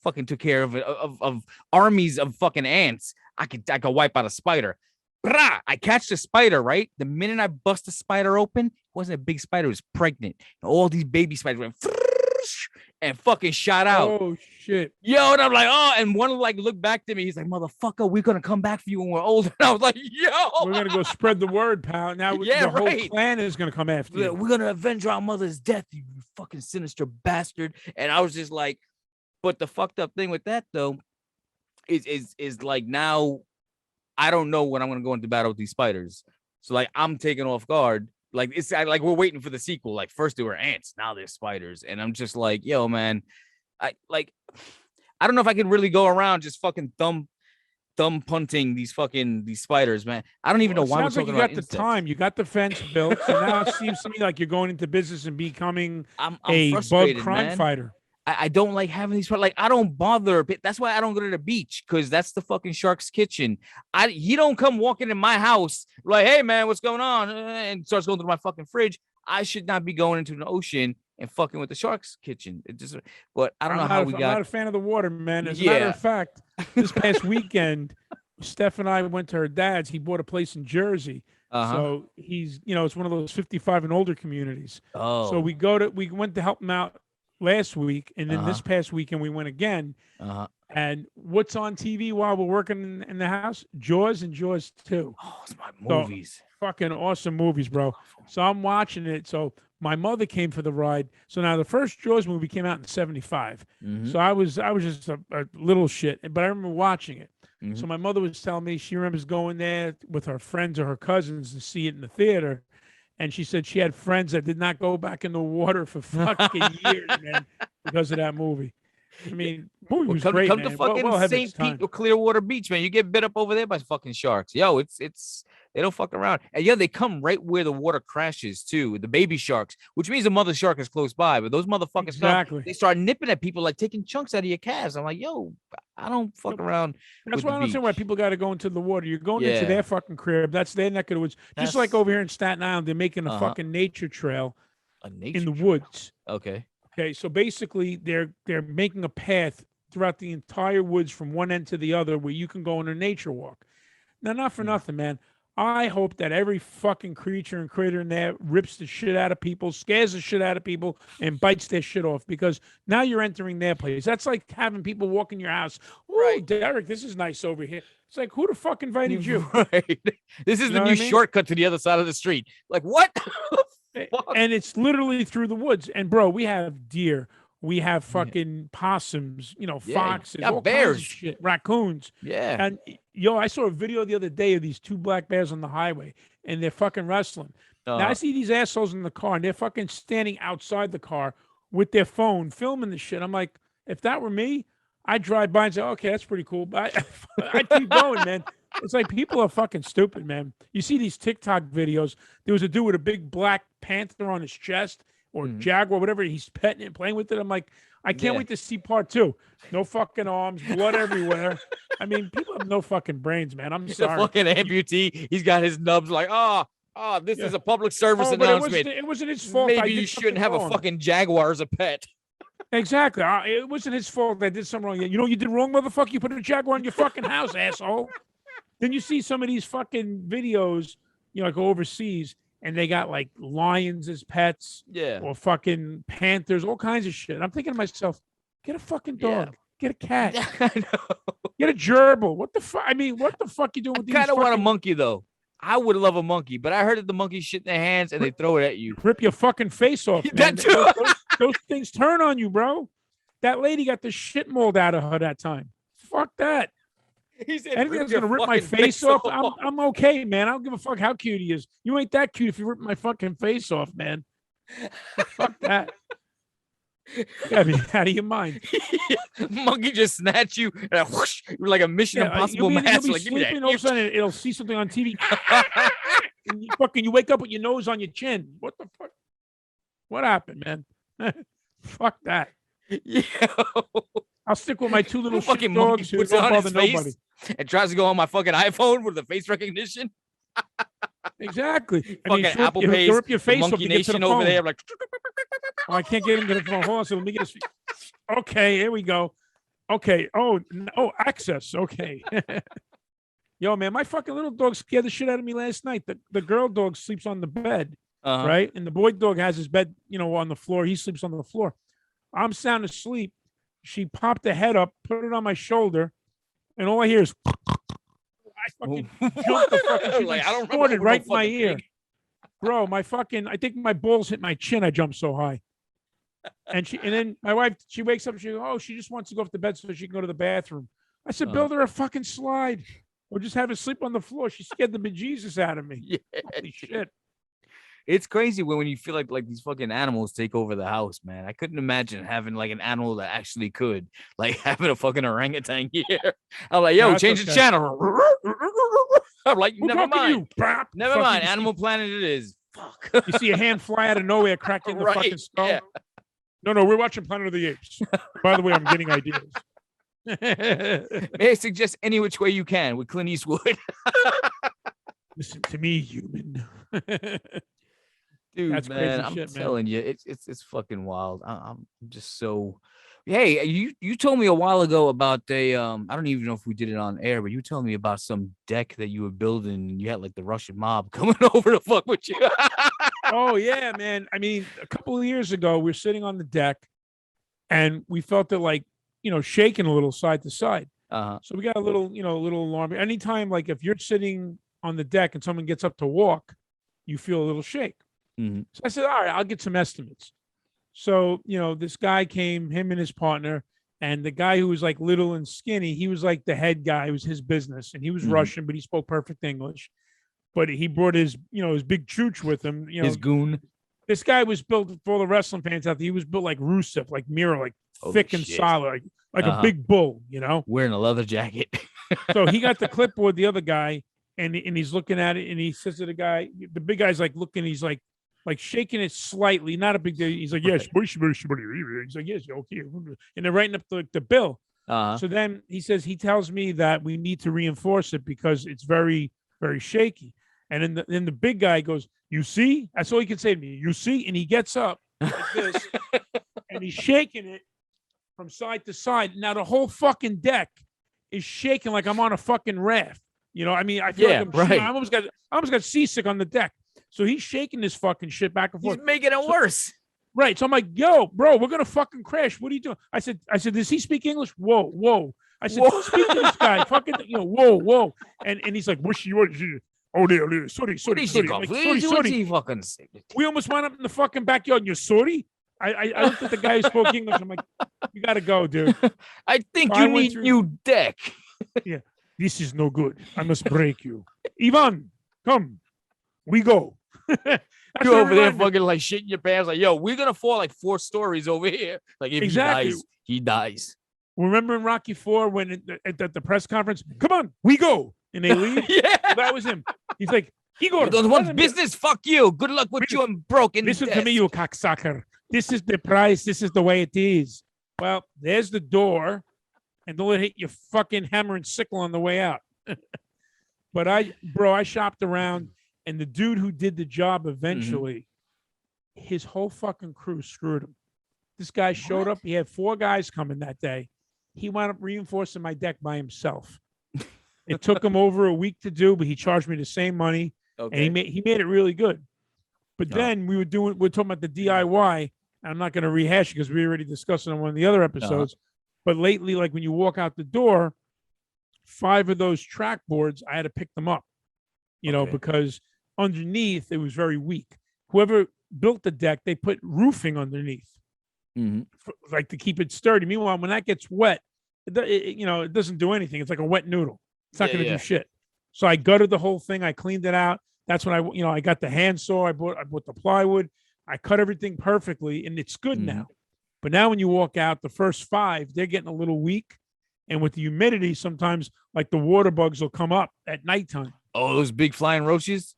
fucking took care of armies of fucking ants. I could wipe out a spider. Brah! I catch the spider, right? The minute I bust the spider open, it wasn't a big spider, it was pregnant. And all these baby spiders went and fucking shot out. Oh shit. Yo, and I'm like, oh, and one like looked back to me. He's like, motherfucker, we're gonna come back for you when we're older. And I was like, yo, we're gonna go spread the word, pal. Now the whole clan is gonna come after you. We're gonna avenge our mother's death, you fucking sinister bastard. And I was just like, but the fucked up thing with that though is like, now I don't know when I'm gonna go into battle with these spiders. So like I'm taken off guard. Like it's like we're waiting for the sequel. Like first they were ants, now they're spiders, and I'm just like, yo, man, I don't know if I can really go around just fucking thumb punting these spiders, man. I don't even know why. Sounds like you got the time, you got the fence built, so now it seems to me like you're going into business and becoming a bug crime fighter. I don't like having these, like, I don't bother. That's why I don't go to the beach, because that's the fucking shark's kitchen. He don't come walking in my house like, hey man, what's going on? And starts going through my fucking fridge. I should not be going into the ocean and fucking with the shark's kitchen. It just, but I don't know how we got. I'm not a fan of the water, man. As a matter of fact, this past weekend, Steph and I went to her dad's. He bought a place in Jersey. So he's, it's one of those 55 and older communities. Oh, so we went to help him out last week, and then this past weekend we went again. And what's on TV while we're working in the house? Jaws and Jaws 2. Oh, it's my movies. So, fucking awesome movies, bro. So I'm watching it. So my mother came for the ride. So now the first Jaws movie came out in 75. So I was just a little shit, but I remember watching it. So my mother was telling me she remembers going there with her friends or her cousins to see it in the theater. And she said she had friends that did not go back in the water for fucking years, man, because of that movie. I mean, movie was great, come man. to fucking St. Pete or Clearwater Beach, man. You get bit up over there by fucking sharks. Yo, it's they don't fuck around. And yeah, they come right where the water crashes too. The baby sharks, which means the mother shark is close by. But those motherfuckers come, they start nipping at people, like taking chunks out of your calves. I'm like, yo, I don't fuck around. That's why I don't understand why people got to go into the water. You're going into their fucking crib. That's their neck of the woods. Just like over here in Staten Island, they're making a fucking nature trail in the woods. Okay, so basically they're making a path throughout the entire woods from one end to the other where you can go on a nature walk. Now, not for nothing, man. I hope that every fucking creature and critter in there rips the shit out of people, scares the shit out of people, and bites their shit off, because now you're entering their place. That's like having people walk in your house. Right, Derek, this is nice over here. It's like, who the fuck invited you? Right. This is the new shortcut to the other side of the street. Like, what? And it's literally through the woods. And bro, we have deer We have Yeah. fucking possums, Yeah, foxes, got all kinds of bears. shit, raccoons. Yeah. And yo, I saw a video the other day of these two black bears on the highway, and they're fucking wrestling. Now I see these assholes in the car, and they're fucking standing outside the car with their phone filming the shit. I'm like, if that were me, I'd drive by and say, okay, that's pretty cool. But I'd keep going, man. It's like people are fucking stupid, man. You see these TikTok videos. There was a dude with a big black panther on his chest or jaguar, whatever. He's petting it, playing with it. I'm like, I can't wait to see part 2. No fucking arms, blood everywhere. I mean, people have no fucking brains, man. I'm He's a sorry. fucking amputee. He's got his nubs like, this is a public service But announcement. it wasn't his fault. Maybe you shouldn't have a fucking jaguar as a pet. Exactly. It wasn't his fault. I did something wrong. You know what you did wrong, motherfucker? You put a jaguar in your fucking house, asshole. Then you see some of these fucking videos, like overseas, and they got like lions as pets, or fucking panthers, all kinds of shit. I'm thinking to myself, get a fucking dog, get a cat, I know. get a gerbil. What the fuck? I mean, what the fuck you doing with these? I kind of want a monkey though. I would love a monkey, but I heard that the monkeys shit in their hands and they throw it at you. Rip your fucking face off. Man. That too. Those things turn on you, bro. That lady got the shit mold out of her that time. Fuck that. He said, anything that's gonna rip my face off, I'm okay, man. I don't give a fuck how cute he is. You ain't that cute if you rip my fucking face off, man. Fuck that. You gotta be out of your mind. Monkey just snatch you and whoosh, you're like a Mission Impossible mask. You'll be Like, give me that. sleeping, all of a sudden it'll see something on TV. And you wake up with your nose on your chin. What the fuck? What happened, man? Fuck that. Yeah. I'll stick with my 2 little fucking dogs who puts don't on his bother face nobody. And tries to go on my fucking iPhone with the face recognition. Exactly. Fucking Apple Pay. Rip your face off Monkey to get to the Nation over phone. there. I'm like, Oh, I can't get him to the phone. Hold on, so let me get his. Okay, here we go. Okay. Oh, access. Okay. Yo, man, my fucking little dog scared the shit out of me last night. The girl dog sleeps on the bed, right? And the boy dog has his bed, on the floor. He sleeps on the floor. I'm sound asleep. She popped the head up, put it on my shoulder, and all I hear is I fucking jumped the fucking Like, I don't snorted right in my fucking ear. pig. Bro, I think my balls hit my chin. I jumped so high. And then my wife, she wakes up, she goes, she just wants to go off the bed so she can go to the bathroom. I said, build her a fucking slide or just have her sleep on the floor. She scared the bejesus out of me. Yeah, Holy shit. It's crazy when you feel like these fucking animals take over the house, man. I couldn't imagine having like an animal that actually could, like having a fucking orangutan here. I'm like, yo, change the channel. I'm like, never mind. Never mind. Animal Planet it is. Fuck. You see a hand fly out of nowhere, cracking the fucking skull. Yeah. No, we're watching Planet of the Apes. By the way, I'm getting ideas. May I suggest Any Which Way You Can with Clint Eastwood? Listen to me, human. Dude, That's man, crazy I'm shit, man. telling you, it's fucking wild. I'm just so. Hey, you told me a while ago about I don't even know if we did it on air, but you told me about some deck that you were building and you had like the Russian mob coming over to fuck with you. Oh yeah, man. I mean, a couple of years ago, we were sitting on the deck and we felt it like, shaking a little side to side. So we got a little, little alarm. Anytime, like if you're sitting on the deck and someone gets up to walk, you feel a little shake. So I said, all right, I'll get some estimates. So, this guy came, him and his partner, and the guy who was like little and skinny, he was like the head guy. It was his business, and he was Russian, but he spoke perfect English. But he brought his, his big chooch with him. His goon. This guy was built, for all the wrestling fans out there, he was built like Rusev, like Miro, like thick and solid, like a big bull, Wearing a leather jacket. So he got the clipboard, the other guy, and he's looking at it, and he says to the guy, the big guy's like looking, he's like shaking it slightly, not a big deal. He's like, yes, he's like, yes, okay, and they're writing up the bill. So then he tells me that we need to reinforce it because it's very, very shaky. And then the big guy goes, you see? That's all he can say to me. You see? And he gets up like this, and he's shaking it from side to side. Now the whole fucking deck is shaking like I'm on a fucking raft. I mean, I feel like I almost got seasick on the deck. So he's shaking this fucking shit back and forth. He's making it worse. Right. So I'm like, yo, bro, we're going to fucking crash. What are you doing? I said, does he speak English? Whoa. I said, don't speak to this guy. Fucking, whoa. And he's like, what? Oh, sorry. Like, sorry. Fucking We almost wound up in the fucking backyard and you're sorry? I looked at the guy who spoke English. I'm like, you got to go, dude. I think So you I went need through- new deck. Yeah, this is no good. I must break you. Ivan, come. We go. That's You what it over there reminded me. fucking like shitting your pants. Like, yo, we're gonna fall like 4 stories over here. Like, if Exactly. he dies, he dies. Remember in Rocky IV when at the press conference, come on, we go. And they leave? Yeah. That was him. He's like, Igor, You don't let want him business? Fuck you. Good luck with you. I'm broken. listen to me, you cocksucker. This is the price. This is the way it is. Well, there's the door. And don't let it hit your fucking hammer and sickle on the way out. But I shopped around, and the dude who did the job eventually, his whole fucking crew screwed him. This guy showed up. He had 4 guys coming that day. He wound up reinforcing my deck by himself. It took him over a week to do, but he charged me the same money, and he made it really good. But then we're talking about the DIY. And I'm not going to rehash it because we already discussed it on one of the other episodes. But lately, like when you walk out the door, 5 of those track boards, I had to pick them up, you know, because underneath it was very weak. Whoever built the deck, they put roofing underneath, like to keep it sturdy. Meanwhile, when that gets wet, it doesn't do anything. It's like a wet noodle. It's not going to do shit. So I gutted the whole thing. I cleaned it out. That's when I got the handsaw. I bought the plywood. I cut everything perfectly, and it's good now. But now when you walk out, the first 5, they're getting a little weak. And with the humidity, sometimes like the water bugs will come up at nighttime. Oh, those big flying roaches?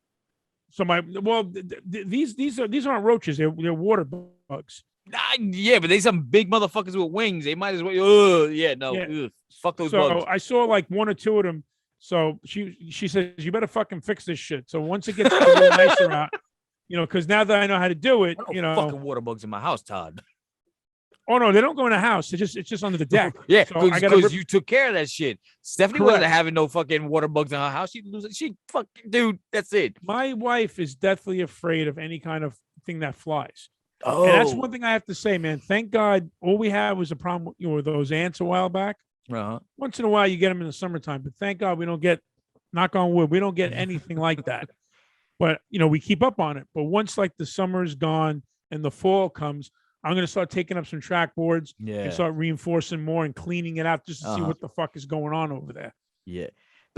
So these aren't roaches. They're water bugs. Yeah, but they some big motherfuckers with wings. They might as well. Fuck those bugs. So I saw like 1 or 2 of them. So she says, you better fucking fix this shit. So once it gets a little nicer out, because now that I know how to do it, fucking water bugs in my house, Todd. Oh no, they don't go in the house. It's just under the deck. Yeah, because so you took care of that shit. Stephanie wasn't having no fucking water bugs in her house. She fucking dude. That's it. My wife is deathly afraid of any kind of thing that flies. Oh, and that's one thing I have to say, man. Thank God, all we had was a problem with those ants a while back. Once in a while, you get them in the summertime, but thank God we don't get, knock on wood, we don't get anything like that. But we keep up on it. But once like the summer is gone and the fall comes, I'm going to start taking up some track boards and start reinforcing more and cleaning it out just to see what the fuck is going on over there. Yeah.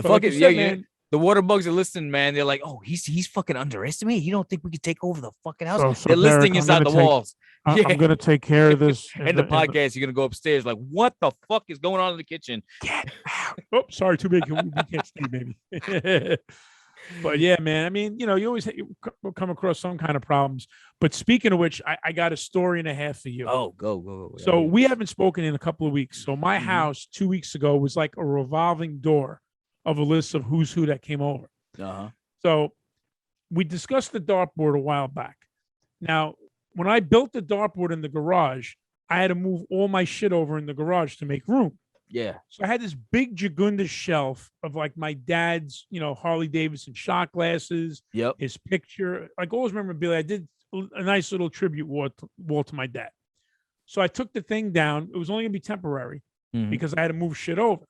Man, the water bugs are listening, man. They're like, oh, he's fucking underestimated. You don't think we could take over the fucking house? So they're listening inside the walls. I'm going to take care of this. And the podcast, you're going to go upstairs like, what the fuck is going on in the kitchen? Get out. Oh, sorry, too big. We can't see, baby. But yeah, man, I mean, you always come across some kind of problems. But speaking of which, I got a story and a half for you. Oh, go. So we haven't spoken in a couple of weeks. So my house 2 weeks ago was like a revolving door of a list of who's who that came over. So we discussed the dartboard a while back. Now, when I built the dartboard in the garage, I had to move all my shit over in the garage to make room. Yeah. So I had this big Jagunda shelf of like my dad's, Harley Davidson shot glasses, his picture, like always memorabilia. I did a nice little tribute wall to my dad. So I took the thing down. It was only gonna be temporary because I had to move shit over.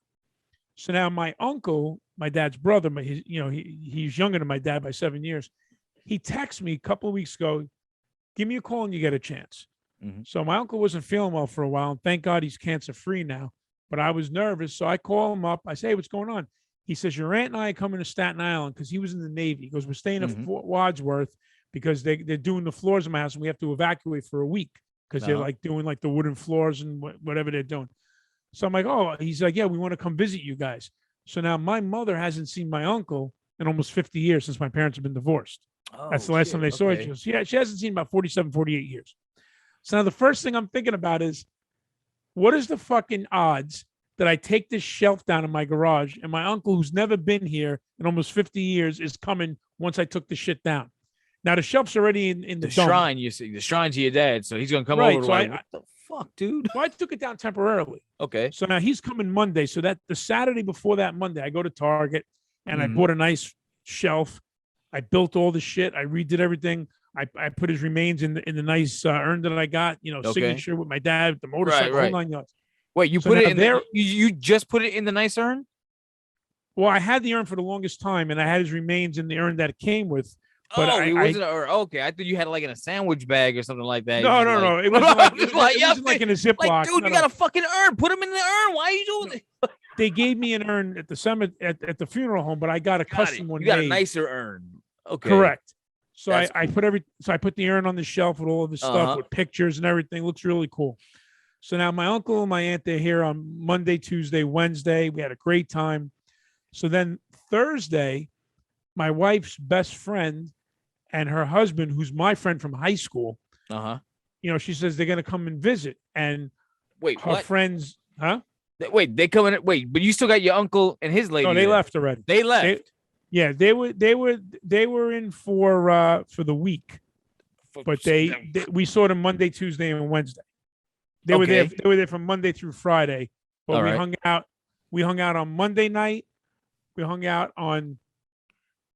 So now my uncle, my dad's brother, but he's younger than my dad by 7 years. He texted me a couple of weeks ago, give me a call when you get a chance. So my uncle wasn't feeling well for a while, and thank God he's cancer free now. But I was nervous, so I call him up. I say, hey, what's going on? He says, your aunt and I are coming to Staten Island because he was in the Navy. He goes, we're staying at Fort Wadsworth because they're doing the floors of my house, and we have to evacuate for a week because they're like doing like the wooden floors and whatever they're doing. So I'm like, oh, he's like, yeah, we want to come visit you guys. So now my mother hasn't seen my uncle in almost 50 years since my parents have been divorced. That's the last time they saw each other. Yeah, she hasn't seen about 47, 48 years. So now the first thing I'm thinking about is, what is the fucking odds that I take this shelf down in my garage and my uncle, who's never been here in almost 50 years, is coming once I took the shit down? Now the shelf's already in the shrine. You see, the shrine's to your dad, so he's gonna come over. So like, what the fuck, dude? So I took it down temporarily. Okay. So now he's coming Monday. So that the Saturday before that Monday, I go to Target and I bought a nice shelf. I built all the shit. I redid everything. I put his remains in the nice urn that I got, signature with my dad, the motorcycle, whole 9 yards. Wait, you put it in there? You just put it in the nice urn? Well, I had the urn for the longest time, and I had his remains in the urn that it came with. But Oh, it wasn't. Or okay, I thought you had like in a sandwich bag or something like that. No, no. It wasn't like, it wasn't like in a Ziploc. Like, dude, you got a fucking urn. Put them in the urn. Why are you doing it? They gave me an urn at the at the funeral home, but I got a custom one. You got a nicer urn. Okay. Correct. So I put the urn on the shelf with all of the stuff with pictures and everything. Looks really cool. So now my uncle and my aunt, they're here on Monday, Tuesday, Wednesday. We had a great time. So then Thursday, my wife's best friend and her husband, who's my friend from high school, she says they're going to come and visit. And her friends, they come in. Wait, but you still got your uncle and his lady. No, they left already. They left. They were in for the week, but we saw them Monday, Tuesday, and Wednesday. They were there. They were there from Monday through Friday. But hung out. We hung out on Monday night. We hung out on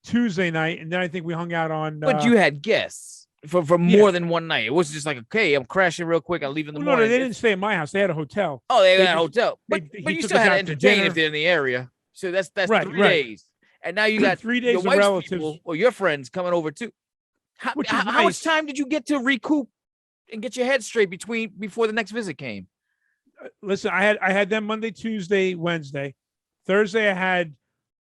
Tuesday night, and then I think we hung out on. But you had guests for more than one night. It wasn't just like, okay, I'm crashing real quick. I'll leave in the morning. No, they didn't stay at my house. They had a hotel. Oh, they had a hotel. But you still had to entertain if they're in the area. So that's 3 days. And now you got 3 days your of relatives people, or your friends coming over too. How much time did you get to recoup and get your head straight before the next visit came? Listen, I had them Monday, Tuesday, Wednesday. Thursday, I had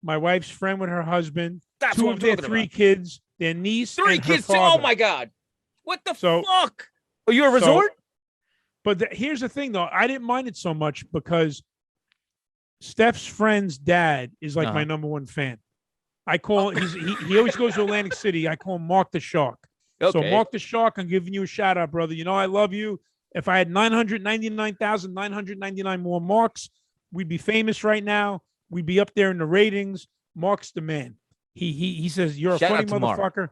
my wife's friend with her husband. That's two what of their I'm talking three about. kids, their niece, three and her kids too. father. Oh my God! What the fuck? Are you a resort? But here's the thing, though. I didn't mind it so much because Steph's friend's dad is like my number one fan. I call he always goes to Atlantic City. I call him Mark the Shark. Okay. So Mark the Shark, I'm giving you a shout out, brother. You know I love you. If I had 999,999 more marks, we'd be famous right now. We'd be up there in the ratings. Mark's the man. He says you're a funny motherfucker.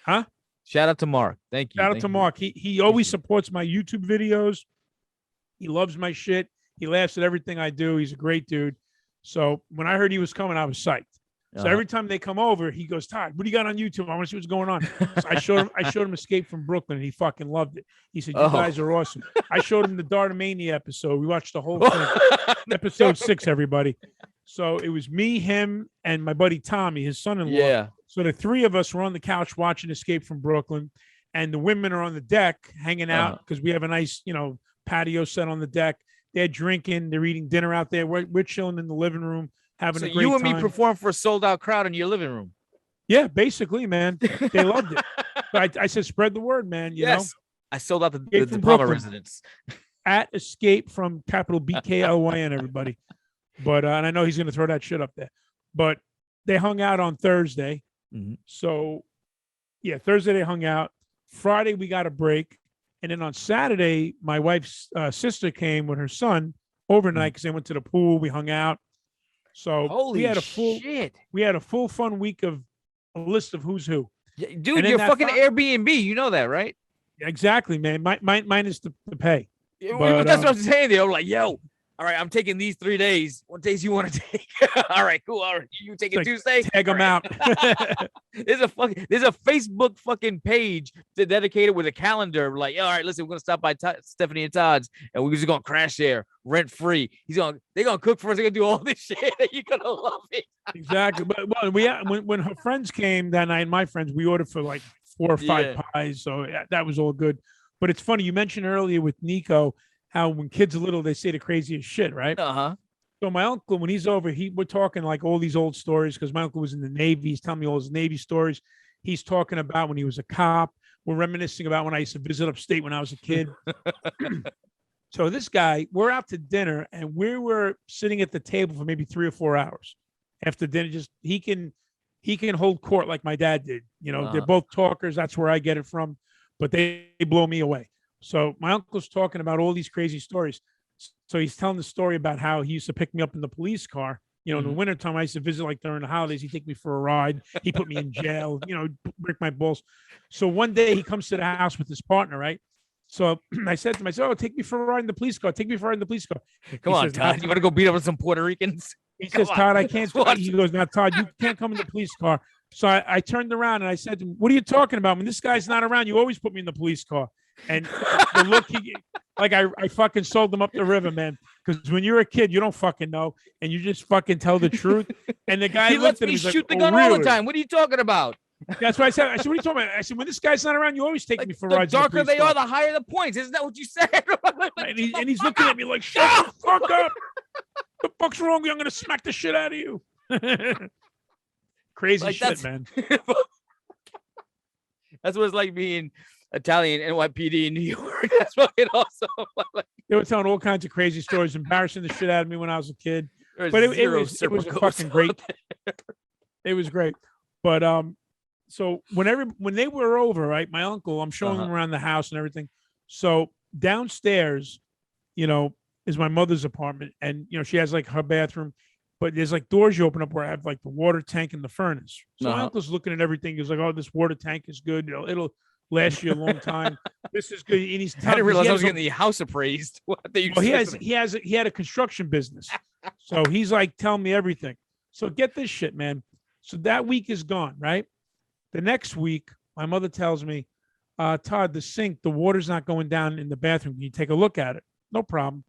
Huh? Shout out to Mark. Thank you. Shout out to Mark. He always supports my YouTube videos. He loves my shit. He laughs at everything I do. He's a great dude. So when I heard he was coming, I was psyched. So every time they come over, he goes, Todd, what do you got on YouTube? I want to see what's going on. So I showed him Escape from Brooklyn, and he fucking loved it. He said, you guys are awesome. I showed him the Dartamania episode. We watched the whole thing. Episode 6, everybody. So it was me, him, and my buddy Tommy, his son-in-law. Yeah. So the three of us were on the couch watching Escape from Brooklyn, and the women are on the deck hanging out because we have a nice, patio set on the deck. They're drinking. They're eating dinner out there. We're chilling in the living room. Having a great you and time. Me performed for a sold-out crowd in your living room. Yeah, basically, man. They loved it. But I said, spread the word, man. You know? I sold out the Palmer residence. At Escape from capital BKLYN, everybody. But and I know he's going to throw that shit up there. But they hung out on Thursday. Mm-hmm. So, yeah, Thursday they hung out. Friday we got a break. And then on Saturday, my wife's sister came with her son overnight because they went to the pool. We hung out. So we had a full fun week of a list of who's who. Yeah, dude, you're fucking Airbnb. You know that, right? Exactly, man. Mine is the pay. But, that's what I'm saying. They're like, yo, all right, I'm taking these 3 days. What days you want to take? All right, cool. All right, you take it Tuesday. Tag them out. There's a Facebook fucking page dedicated with a calendar. Like, all right, listen, we're gonna stop by Stephanie and Todd's, and we're just gonna crash there rent free. They're gonna cook for us. They're gonna do all this shit. You're gonna love it. Exactly. But when her friends came that night, my friends, we ordered for like 4 or 5 pies. So that was all good. But it's funny. You mentioned earlier with Nico how when kids are little, they say the craziest shit, right? So my uncle, when he's over, we're talking like all these old stories because my uncle was in the Navy. He's telling me all his Navy stories. He's talking about when he was a cop. We're reminiscing about when I used to visit upstate when I was a kid. So this guy, we're out to dinner and we were sitting at the table for maybe 3 or 4 hours after dinner. Just he can hold court like my dad did. They're both talkers. That's where I get it from. But they blow me away. So my uncle's talking about all these crazy stories. So he's telling the story about how he used to pick me up in the police car. In the wintertime, I used to visit like during the holidays. He'd take me for a ride. He put me in jail, break my balls. So one day he comes to the house with his partner, right? So I said to him, oh, take me for a ride in the police car. Take me for a ride in the police car. Come on, Todd. You want to go beat up with some Puerto Ricans? He says, Todd, I can't. He goes, now, Todd, you can't come in the police car. So I turned around and I said to him, what are you talking about? When this guy's not around, you always put me in the police car. And the look I fucking sold them up the river, man. Because when you're a kid, you don't fucking know, and you just fucking tell the truth. And the guy lets me shoot the gun all the time. What are you talking about? That's why I said, what are you talking about? I said, when this guy's not around, you always take Like, me for the rides. in darker they police are, car. the higher the points. Isn't that what you said? And he's looking at me like, shut the fuck up. The fuck's wrong with you? I'm going to smack the shit out of you. Crazy Like, shit, man. That's what it's like being Italian NYPD in New York. That's fucking awesome. They were telling all kinds of crazy stories, embarrassing the shit out of me when I was a kid. There's But it zero was a Serpicos fucking out great. there. It was great. But so when they were over, right, my uncle, I'm showing them around the house and everything. So downstairs, you know, is my mother's apartment, and you know, she has like her bathroom, but there's like doors you open up where I have like the water tank and the furnace. So my uncle's looking at everything. He's like, "Oh, this water tank is good. You know, it'll last you a long time. This is good." And he's I didn't realize I was getting a, the house appraised. What they well, he had a construction business, so he's like telling me everything. So get this shit, man. So that week is gone, right? The next week, my mother tells me, Todd, the sink, the water's not going down in the bathroom. Can you take a look at it? No problem.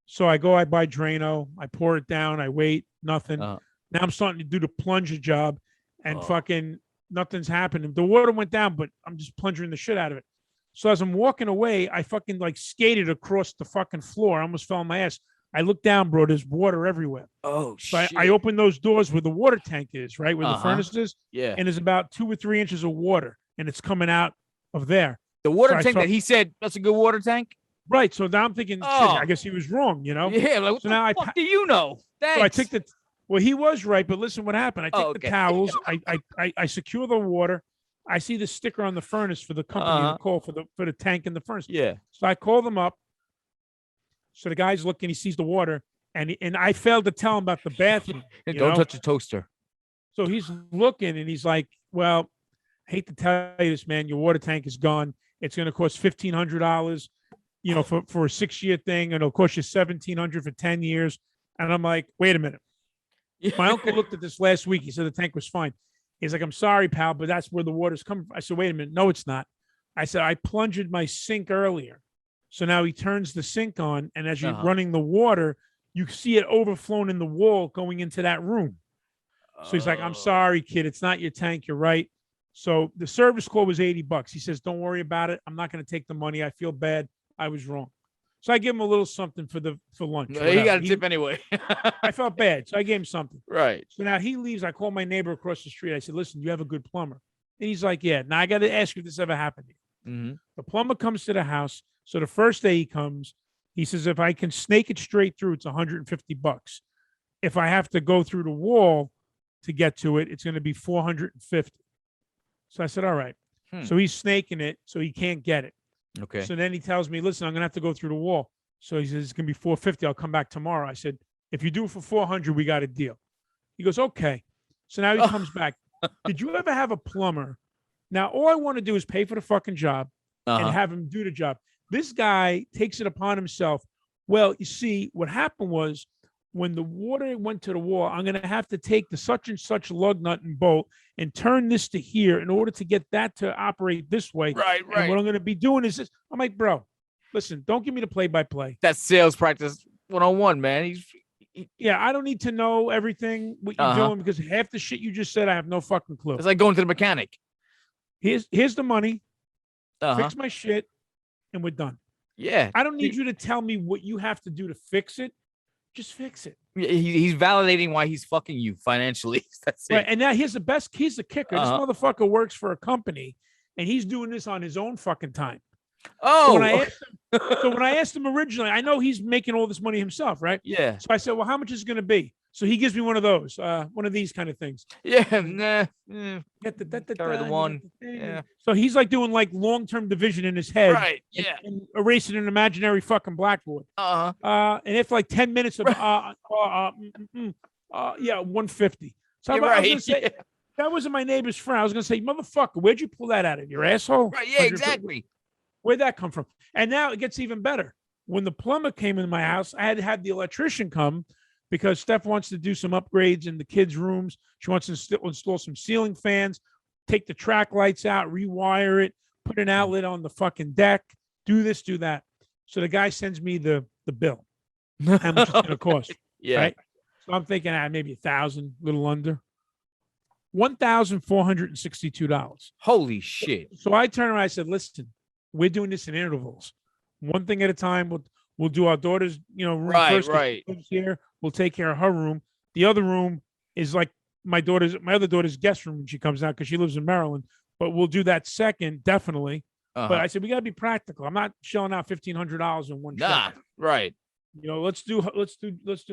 So I go, I buy Drano, I pour it down, I wait, nothing. Now I'm starting to do the plunger job, and fucking nothing's happening. The water went down, but I'm just plunging the shit out of it. So as I'm walking away, I fucking like skated across the fucking floor. I almost fell on my ass. I look down, bro. There's water everywhere. Oh, so shit. I open those doors where the water tank is, right? Where the furnace is. Yeah. And there's about 2 or 3 inches of water, and it's coming out of there. The water tank that he said, that's a good water tank? Right. So now I'm thinking, shit, I guess he was wrong, you know? Yeah. Like, what the fuck do you know? Thanks. So I took the, well, he was right, but listen what happened. I take the towels, I secure the water. I see the sticker on the furnace for the company to call for the tank and the furnace. Yeah. So I call them up. So the guy's looking, he sees the water, and I failed to tell him about the bathroom. Don't touch the toaster. So he's looking, and he's like, well, I hate to tell you this, man, your water tank is gone. It's going to cost $1,500, you know, for a 6-year thing, and it'll cost you $1,700 for 10 years. And I'm like, wait a minute. My uncle looked at this last week. He said the tank was fine. He's like, I'm sorry, pal, but that's where the water's coming from. I said, wait a minute. No, it's not. I said, I plunged my sink earlier. So now he turns the sink on, and as you're running the water, you see it overflowing in the wall going into that room. So he's like, I'm sorry, kid. It's not your tank. You're right. So the service call was $80. He says, don't worry about it. I'm not going to take the money. I feel bad. I was wrong. So I give him a little something for lunch. No, he got a tip anyway. I felt bad. So I gave him something. Right. So now he leaves. I call my neighbor across the street. I said, listen, you have a good plumber. And he's like, yeah. Now I got to ask you if this ever happened to you. Mm-hmm. The plumber comes to the house. So the first day he comes, he says, if I can snake it straight through, it's $150. If I have to go through the wall to get to it, it's going to be $450. So I said, all right. So he's snaking it, so he can't get it. Okay. So then he tells me, listen, I'm going to have to go through the wall. So he says, it's going to be $450. I'll come back tomorrow. I said, if you do it for $400, we got a deal. He goes, okay. So now he comes back. Did you ever have a plumber? Now, all I want to do is pay for the fucking job and have him do the job. This guy takes it upon himself. Well, you see, what happened was when the water went to the wall, I'm going to have to take the such and such lug nut and bolt and turn this to here in order to get that to operate this way. Right. And what I'm going to be doing is this. I'm like, bro, listen, don't give me the play-by-play. That's sales practice 101, man. Yeah, I don't need to know everything what you're doing because half the shit you just said, I have no fucking clue. It's like going to the mechanic. Here's the money. Fix my shit, and we're done. Yeah. I don't need you to tell me what you have to do to fix it. Just fix it. He's validating why he's fucking you financially. That's it. Right. And now here's the kicker. This motherfucker works for a company, and he's doing this on his own fucking time. Oh. So when I asked him originally, I know he's making all this money himself, right? Yeah. So I said, well, how much is it going to be? So he gives me one of those, one of these kind of things. Yeah. Get the one. Yeah. So he's like doing like long-term division in his head. Right. Yeah. And erasing an imaginary fucking blackboard. And if like 10 minutes of, 150. So You're I was right. gonna say, that wasn't my neighbor's friend. I was going to say, motherfucker, where'd you pull that out of? Your asshole? Right. Yeah, exactly. Where'd that come from? And now it gets even better. When the plumber came into my house, I had the electrician come because Steph wants to do some upgrades in the kids' rooms. She wants to install some ceiling fans, take the track lights out, rewire it, put an outlet on the fucking deck, do this, do that. So the guy sends me the bill. How much it's going to cost? Yeah. Right? So I'm thinking maybe 1,000, a little under. $1,462. Holy shit. So I turned around. I said, "Listen, we're doing this in intervals, one thing at a time. We'll do our daughter's, room first. Right. She lives here. We'll take care of her room. The other room is like my other daughter's guest room when she comes out because she lives in Maryland. But we'll do that second, definitely. But I said we gotta be practical. I'm not shelling out $1,500 in one shot. Right. Let's do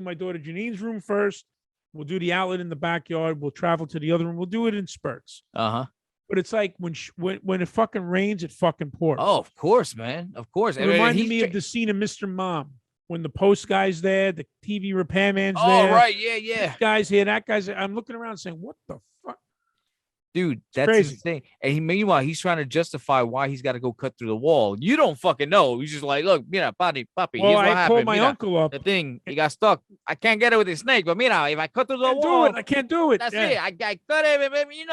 my daughter Janine's room first. We'll do the outlet in the backyard. We'll travel to the other room. We'll do it in spurts. But it's like when it fucking rains, it fucking pours. Oh, of course, man. Of course. It reminded me of the scene of Mr. Mom when the post guy's there, the TV repairman's there. Oh, right. Yeah. This guy's here. That guy's there. I'm looking around saying, what the fuck? Dude, that's crazy. his thing. And meanwhile, he's trying to justify why he's got to go cut through the wall. You don't fucking know. He's just like, look, papi, Well, here's what I happened. called my uncle up. The thing, he got stuck. I can't get it with a snake, but if I cut through the wall, I can't do it. That's it. I cut it, maybe,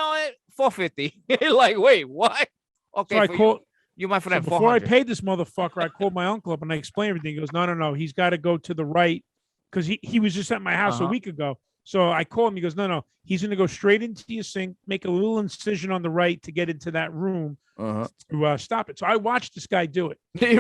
$450. Like, wait, what? Okay, so I called. You might for that before I 400. paid this motherfucker, I called my uncle up and I explained everything. He goes, no. He's got to go to the right because he was just at my house a week ago. So I called him. He goes, no. He's going to go straight into your sink, make a little incision on the right to get into that room to stop it. So I watched this guy do it. This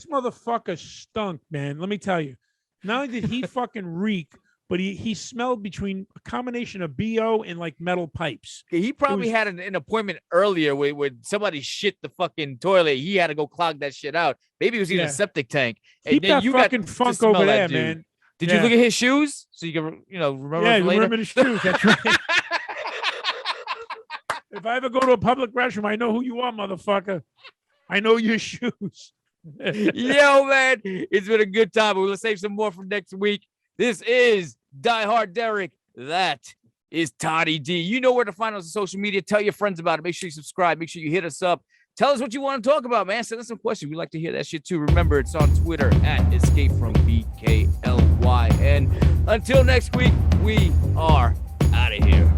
motherfucker stunk, man. Let me tell you. Not only did he fucking reek, but he smelled between a combination of BO and like metal pipes. He probably had an appointment earlier where somebody shit the fucking toilet. He had to go clog that shit out. Maybe it was in a septic tank. Keep that fucking funk over there, man. Did you look at his shoes so you can, remember? Yeah, later? remember his shoes. That's right. If I ever go to a public restroom, I know who you are, motherfucker. I know your shoes. Yo, man, it's been a good time, but we'll save some more for next week. This is DieHard Derek. That is Toddy D. You know where to find us on social media. Tell your friends about it. Make sure you subscribe. Make sure you hit us up. Tell us what you want to talk about, man. Send us some questions. We'd like to hear that shit too. Remember, it's on Twitter at Escape from BKLY. And until next week, we are out of here.